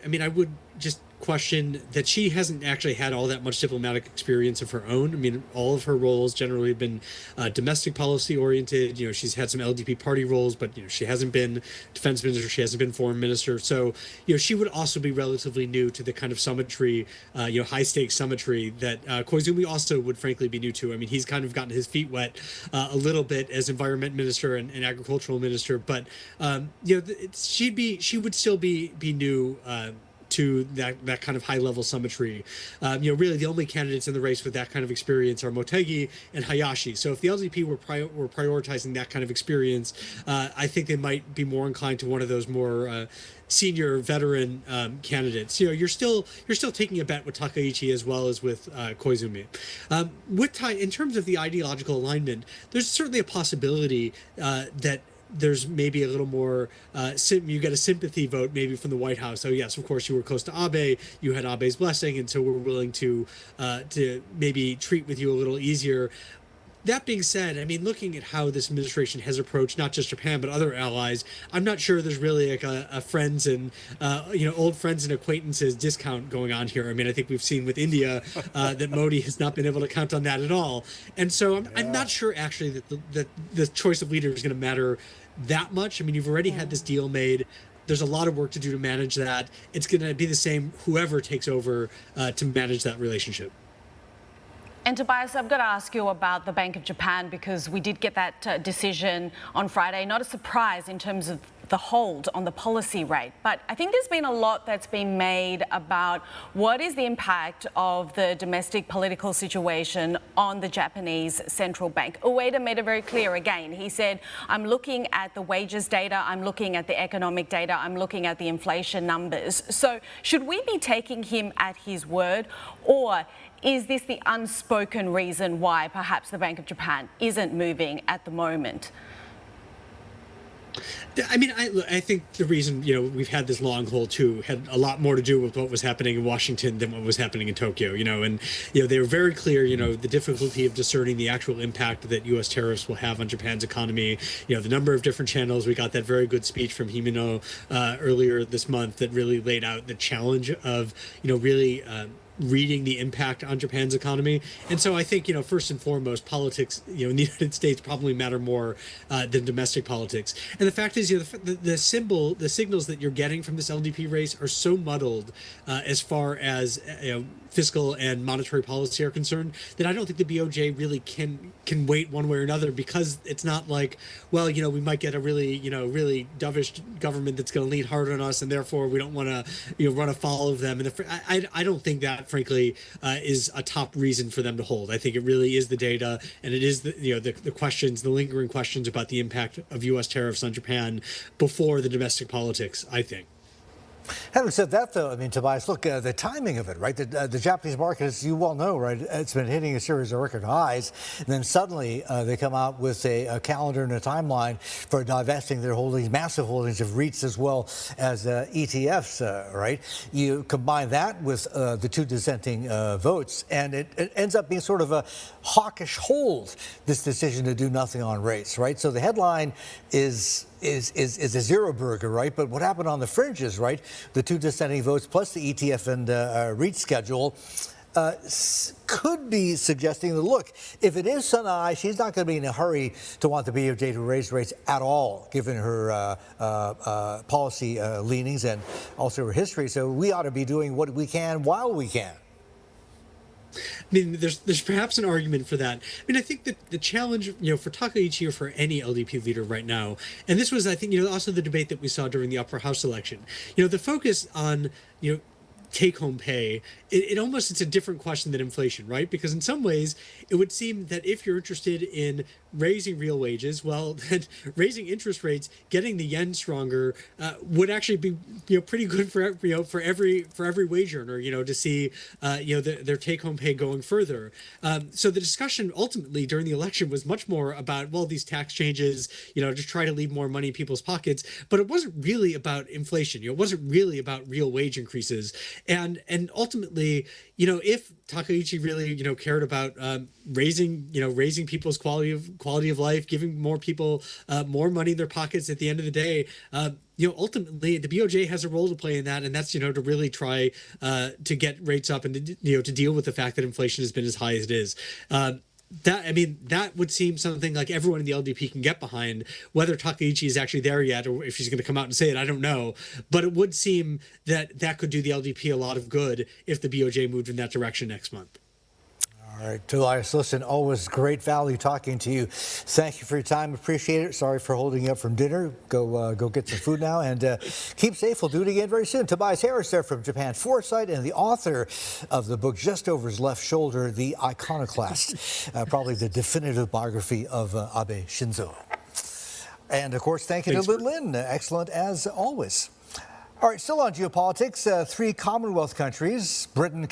I mean, I would just question that she hasn't actually had all that much diplomatic experience of her own. I mean, all of her roles generally have been domestic policy oriented. She's had some LDP party roles, but she hasn't been defense minister. She hasn't been foreign minister. So she would also be relatively new to the kind of summitry, high stakes summitry that Koizumi also would frankly be new to. I mean, he's kind of gotten his feet wet a little bit as environment minister and agricultural minister, but she would still be new to that kind of high-level summitry. Really the only candidates in the race with that kind of experience are Motegi and Hayashi. So if the LDP were prioritizing that kind of experience, I think they might be more inclined to one of those more senior veteran candidates. You're still taking a bet with Takaichi as well as with Koizumi. In terms of the ideological alignment, there's certainly a possibility that there's maybe a little more, you get a sympathy vote maybe from the White House. Oh yes, of course you were close to Abe, you had Abe's blessing, and so we're willing to maybe treat with you a little easier. That being said, I mean, looking at how this administration has approached not just Japan but other allies, I'm not sure there's really like a friends and old friends and acquaintances discount going on here. I mean, I think we've seen with India that Modi has not been able to count on that at all, and so I'm not sure actually that the choice of leader is going to matter that much. I mean, you've already had this deal made. There's a lot of work to do to manage that. It's going to be the same whoever takes over to manage that relationship. And Tobias, I've got to ask you about the Bank of Japan, because we did get that decision on Friday. Not a surprise in terms of the hold on the policy rate, but I think there's been a lot that's been made about what is the impact of the domestic political situation on the Japanese central bank. Ueda made it very clear again. He said, I'm looking at the wages data, I'm looking at the economic data, I'm looking at the inflation numbers. So should we be taking him at his word, or is this the unspoken reason why perhaps the Bank of Japan isn't moving at the moment? I mean, I think the reason, we've had this long hold too had a lot more to do with what was happening in Washington than what was happening in Tokyo, and, they were very clear, the difficulty of discerning the actual impact that U.S. tariffs will have on Japan's economy, the number of different channels. We got that very good speech from Himino earlier this month that really laid out the challenge of, really reading the impact on Japan's economy. And so I think, first and foremost, politics, in the United States probably matter more than domestic politics. And the fact is, the signals that you're getting from this LDP race are so muddled as far as fiscal and monetary policy are concerned that I don't think the BOJ really can wait one way or another, because it's not like, well, we might get a really, really dovish government that's going to lean hard on us, and therefore we don't want to, run afoul of them. And I don't think that, frankly, is a top reason for them to hold. I think it really is the data, and it is the questions, the lingering questions about the impact of U.S. tariffs on Japan before the domestic politics, I think. Having said that, though, I mean, Tobias, look, the timing of it, right? The Japanese market, as you well know, right, it's been hitting a series of record highs. And then suddenly they come out with a calendar and a timeline for divesting their holdings, massive holdings of REITs as well as ETFs, right? You combine that with the two dissenting votes, and it ends up being sort of a hawkish hold, this decision to do nothing on rates, right? So the headline is a zero burger, right? But what happened on the fringes, right? The two dissenting votes plus the ETF and REIT schedule could be suggesting that, look, if it is Sanai, she's not going to be in a hurry to want the BOJ to raise rates at all, given her policy leanings and also her history. So we ought to be doing what we can while we can. I mean, there's perhaps an argument for that. I mean, I think that the challenge, for Takaichi or for any LDP leader right now, and this was, I think, also the debate that we saw during the upper house election, the focus on, take-home pay, it's a different question than inflation, right? Because in some ways, it would seem that if you're interested in raising real wages, well, then raising interest rates, getting the yen stronger, would actually be, pretty good for every wage earner, to see, their take-home pay going further. So the discussion ultimately during the election was much more about, well, these tax changes, to try to leave more money in people's pockets, but it wasn't really about inflation. It wasn't really about real wage increases. And ultimately, if Takaichi really, cared about raising people's quality quality of life, giving more people more money in their pockets at the end of the day. Ultimately, the BOJ has a role to play in that, and that's, to really try to get rates up and, to deal with the fact that inflation has been as high as it is. That would seem something like everyone in the LDP can get behind. Whether Takaichi is actually there yet, or if she's going to come out and say it, I don't know. But it would seem that could do the LDP a lot of good if the BOJ moved in that direction next month. All right, Tobias, listen, always great value talking to you. Thank you for your time. Appreciate it. Sorry for holding you up from dinner. Go get some food now, and keep safe. We'll do it again very soon. Tobias Harris there from Japan Foresight, and the author of the book Just Over His Left Shoulder, The Iconoclast, probably the definitive biography of Abe Shinzo. And, of course, thank you to Lynn. Excellent as always. All right, still on geopolitics, 3 Commonwealth countries, Britain,